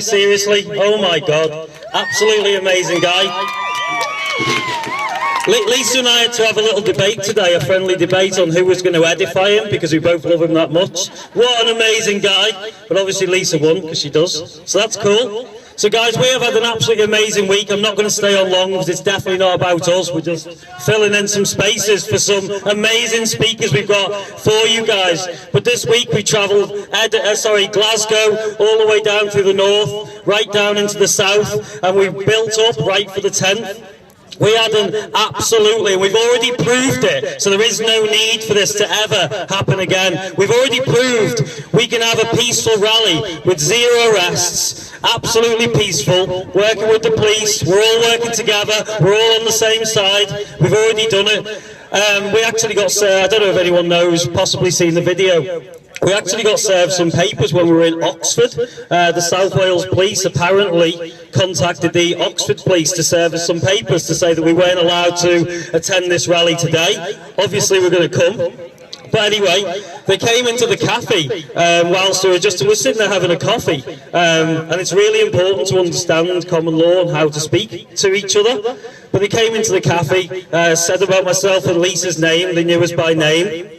that seriously? Oh my God, absolutely amazing guy. Lisa and I had to have a little debate today, a friendly debate on who was going to edify him, because we both love him that much. What an amazing guy. But obviously Lisa won, because she does, so that's cool. So guys, we have had an absolutely amazing week. I'm not going to stay on long, because it's definitely not about us. We're just filling in some spaces for some amazing speakers we've got for you guys. But this week we travelled Glasgow, all the way down through the north, right down into the south, and we built up right for the 10th. We had an absolutely, we've already proved it, so there is no need for this to ever happen again. We've already proved we can have a peaceful rally with 0 arrests, absolutely peaceful, working with the police, we're all working together, we're all on the same side, we've already done it. We actually got, I don't know if anyone knows, possibly seen the video. We actually got served some papers when we were in Oxford. The South Wales police apparently contacted the Oxford police to serve us some papers to say that we weren't allowed to attend this rally today. Obviously we're going to come. But anyway, they came into the cafe whilst we were sitting there having a coffee. And it's really important to understand common law and how to speak to each other. But they came into the cafe, said about myself and Lisa's name, they knew us by name.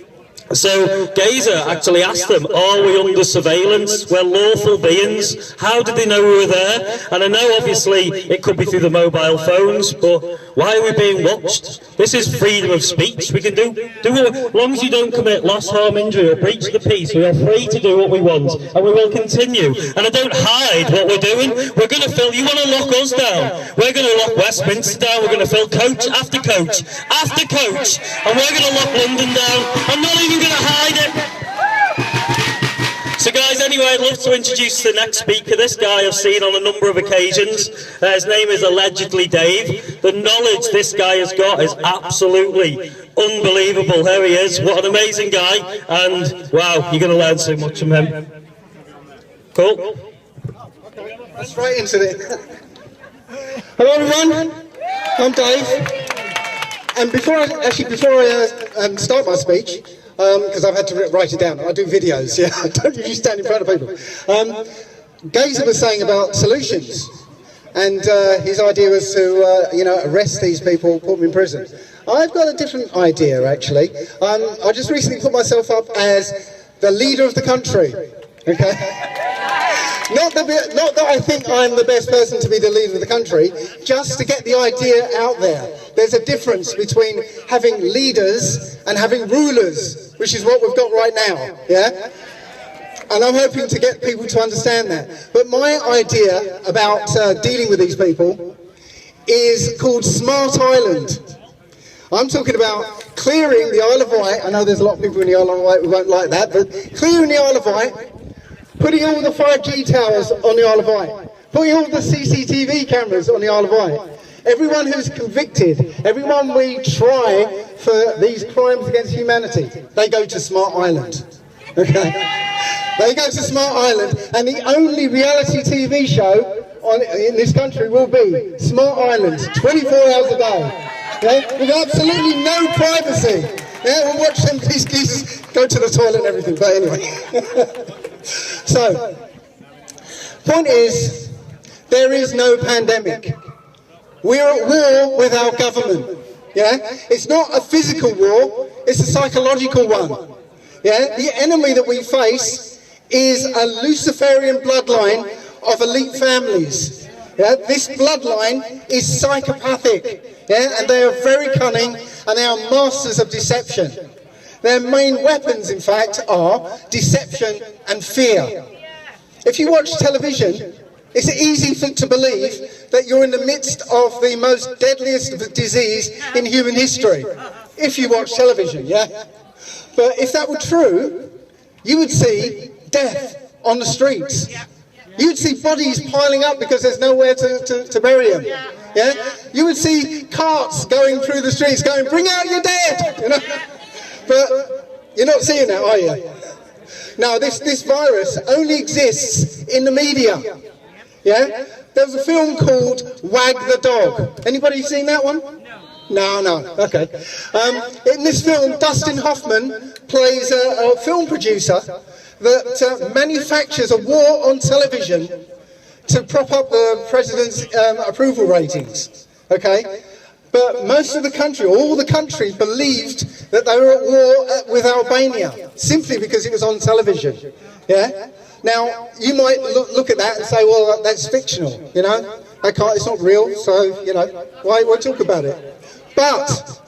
So Gazer actually asked them, are we under surveillance? We're lawful beings. How did they know we were there? And I know obviously it could be through the mobile phones, but why are we being watched? This is freedom of speech. We can do as long as you don't commit loss, harm, injury or breach the peace, we are free to do what we want, and we will continue. And I don't hide what we're doing. We're going to fill, you want to lock us down? We're going to lock Westminster down. We're going to fill coach after coach after coach, and we're going to lock London down. I'm not even going to hide it. So guys, anyway, I'd love to introduce the next speaker. This guy I've seen on a number of occasions. His name is allegedly Dave. The knowledge this guy has got is absolutely unbelievable. Here he is. What an amazing guy. And wow, you're going to learn so much from him. Cool. Let's right into it. Hello everyone, I'm Dave. And before I start my speech, because I've had to write it down. I do videos, yeah. I don't usually stand in front of people. Gazer was saying about solutions, and his idea was to, arrest these people, put them in prison. I've got a different idea, actually. I just recently put myself up as the leader of the country. Okay. Not that I think I'm the best person to be the leader of the country, just to get the idea out there. There's a difference between having leaders and having rulers, which is what we've got right now, yeah? And I'm hoping to get people to understand that. But my idea about dealing with these people is called Smart Island. I'm talking about clearing the Isle of Wight. I know there's a lot of people in the Isle of Wight who won't like that, but clearing the Isle of Wight, putting all the 5G towers on the Isle of Wight, putting all the CCTV cameras on the Isle of Wight. Everyone who's convicted, everyone we try for these crimes against humanity, they go to Smart Island. Okay? They go to Smart Island, and the only reality TV show in this country will be Smart Island, 24 hours a day. Okay? With absolutely no privacy. Yeah, we'll watch them these geezers go to the toilet and everything, but anyway. So, point is, there is no pandemic. We're at war with our government. Yeah? It's not a physical war, it's a psychological one. Yeah? The enemy that we face is a Luciferian bloodline of elite families. Yeah? This bloodline is psychopathic. Yeah? And they are very cunning, and they are masters of deception. Their main weapons, in fact, are deception and fear. If you watch television, it's easy to believe that you're in the midst of the most deadliest disease in human history, if you watch television, yeah? But if that were true, you would see death on the streets. You'd see bodies piling up because there's nowhere to bury them. Yeah? You would see carts going through the streets going, bring out your dead! You know? But you're not seeing that, are you? Now, this virus only exists in the media. Yeah? There was a film called Wag the Dog. Anybody seen that one? No. Okay. In this film, Dustin Hoffman plays a film producer that manufactures a war on television to prop up the president's approval ratings, okay? But most of the country, all the country, believed that they were at war with Albania, simply because it was on television, yeah? Now, you might look at that and say, well, that's fictional, you know? It's not real, so, you know, why talk about it? But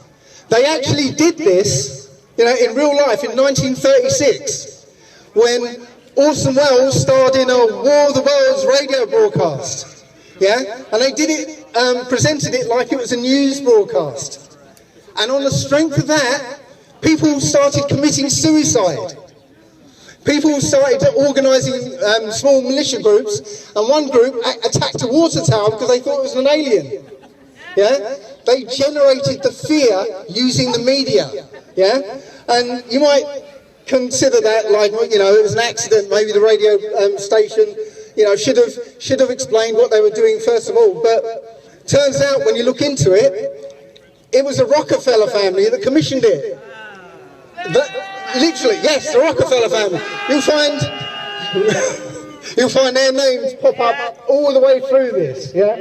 they actually did this, you know, in real life in 1936, when Orson Welles starred in a War of the Worlds radio broadcast, yeah? And they did it, presented it like it was a news broadcast. And on the strength of that, people started committing suicide. People started organising small militia groups, and one group attacked a water tower because they thought it was an alien. Yeah? They generated the fear using the media. Yeah? And you might consider that like, you know, it was an accident. Maybe the radio station, you know, should have explained what they were doing first of all. But turns out when you look into it, it was a Rockefeller family that commissioned it. Literally, yes, the Rockefeller family. You'll find their names pop up all the way through this. Yeah.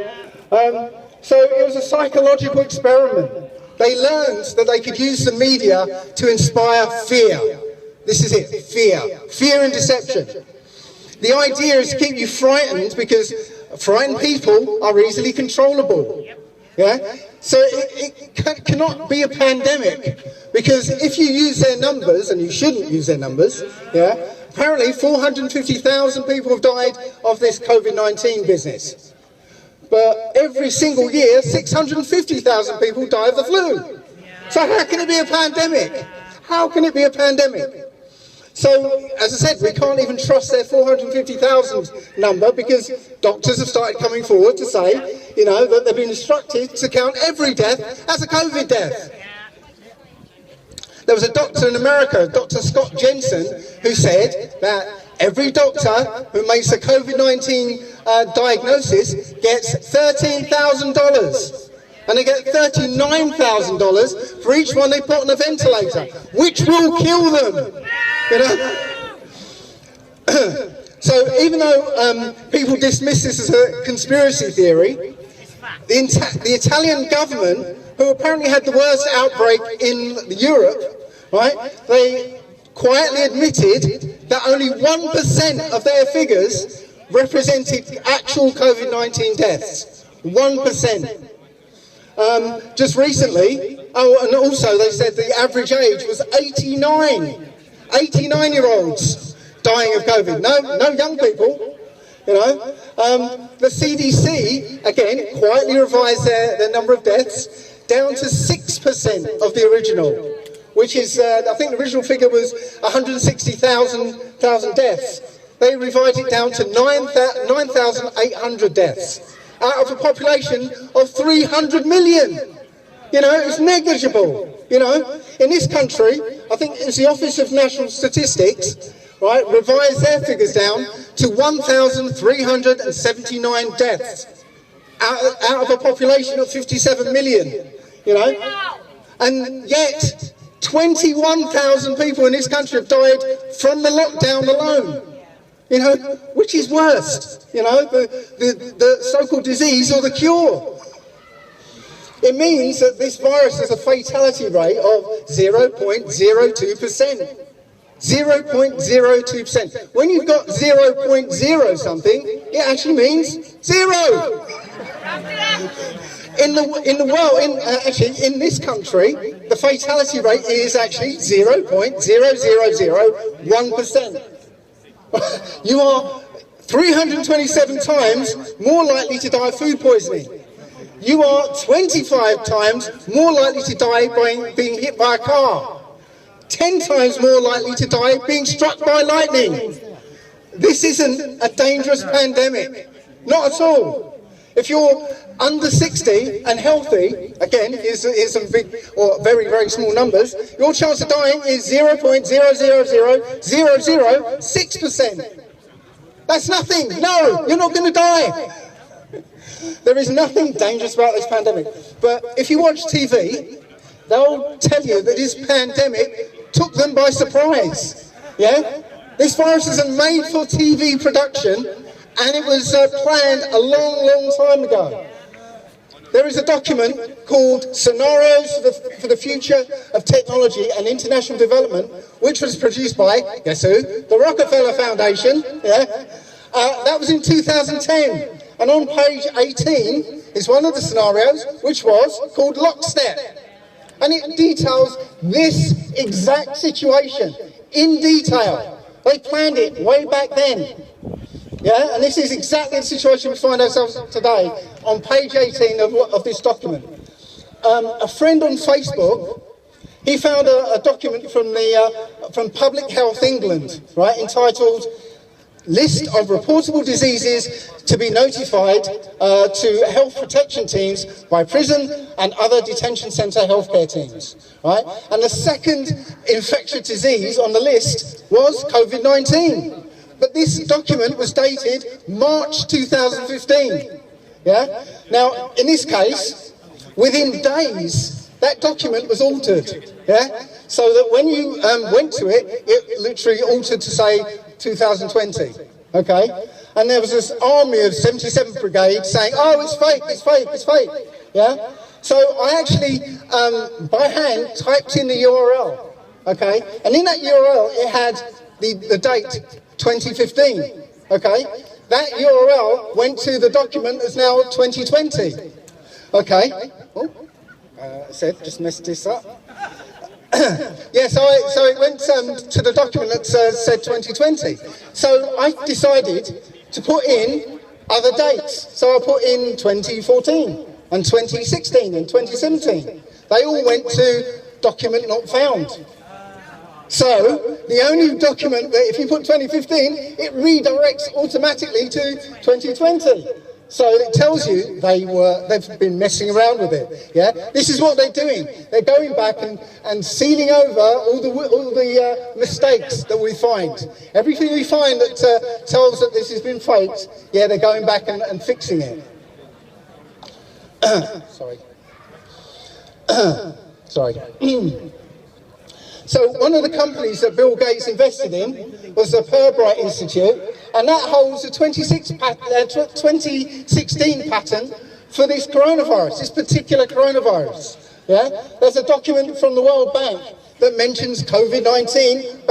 So it was a psychological experiment. They learned that they could use the media to inspire fear. This is it, fear and deception. The idea is to keep you frightened because frightened people are easily controllable. Yeah? So it cannot be a pandemic, because if you use their numbers, and you shouldn't use their numbers, yeah, apparently 450,000 people have died of this COVID-19 business. But every single year, 650,000 people die of the flu. So how can it be a pandemic? How can it be a pandemic? So, as I said, we can't even trust their 450,000 number, because doctors have started coming forward to say, you know, that they've been instructed to count every death as a COVID death. There was a doctor in America, Dr. Scott Jensen, who said that every doctor who makes a COVID-19 diagnosis gets $13,000. And they get $39,000 for each one they put on a ventilator, which will kill them. You know? So even though people dismiss this as a conspiracy theory, the Italian government, who apparently had the worst outbreak in Europe, right? They quietly admitted that only 1% of their figures represented actual COVID-19 deaths. 1%. Just recently, and also they said the average age was 89. 89-year-olds dying of COVID. No young people, you know. The CDC, again, quietly revised their number of deaths down to 6% of the original, which is, I think the original figure was 160,000 deaths. They revised it down to 9,800 deaths out of a population of 300 million. You know, it's negligible. You know, in this country, I think it's the Office of National Statistics, right, revised their figures down to 1,379 deaths out of a population of 57 million, you know. And yet, 21,000 people in this country have died from the lockdown alone. You know, which is worst, you know, the so-called disease or the cure? It means that this virus has a fatality rate of 0.02%. 0.02%. When you've got 0.0 something, it actually means zero. In the world, actually in this country, the fatality rate is actually 0.0001%. You are 327 times more likely to die of food poisoning. You are 25 times more likely to die by being hit by a car. 10 times more likely to die being struck by lightning. This isn't a dangerous pandemic. Not at all. If you're under 60 and healthy, again, here's some big or very, very small numbers, your chance of dying is 0.000006%. That's nothing. No, you're not going to die. There is nothing dangerous about this pandemic. But if you watch TV, they'll tell you that this pandemic took them by surprise. Yeah? This virus isn't made for TV production, and it was planned a long, long time ago. There is a document called Scenarios for the Future of Technology and International Development, which was produced by, guess who? The Rockefeller Foundation. Yeah? That was in 2010. And on page 18 is one of the scenarios, which was called Lockstep. And it details this exact situation in detail. They planned it way back then. Yeah, and this is exactly the situation we find ourselves in today on page 18 of this document. A friend on Facebook, he found a document from Public Health England, right, entitled List of Reportable Diseases to be Notified to Health Protection Teams by Prison and Other Detention Centre Healthcare Teams, right? And the second infectious disease on the list was COVID-19. But this document was dated March 2015. Yeah? Now, in this case, within days, that document was altered. Yeah? So that when you went to it, it literally altered to say 2020. Okay? And there was this army of 77th Brigade saying, oh, it's fake, it's fake, it's fake. Yeah? So I actually, by hand, typed in the URL. Okay? And in that URL, it had the date 2015, okay? That URL went to the document that's now 2020, okay? Just messed this up. Yeah, so it went to the document that said 2020. So I decided to put in other dates. So I put in 2014 and 2016 and 2017. They all went to document not found. So, the only document that if you put 2015, it redirects automatically to 2020. So it tells you they've been messing around with it. Yeah, this is what they're doing. They're going back and sealing over all the mistakes that we find. Everything we find that tells that this has been faked, yeah, they're going back and fixing it. Sorry. Sorry. So one of the companies that Bill Gates invested in was the Purbright Institute, and that holds a 2016 patent for this coronavirus, this particular coronavirus. Yeah? There's a document from the World Bank that mentions COVID-19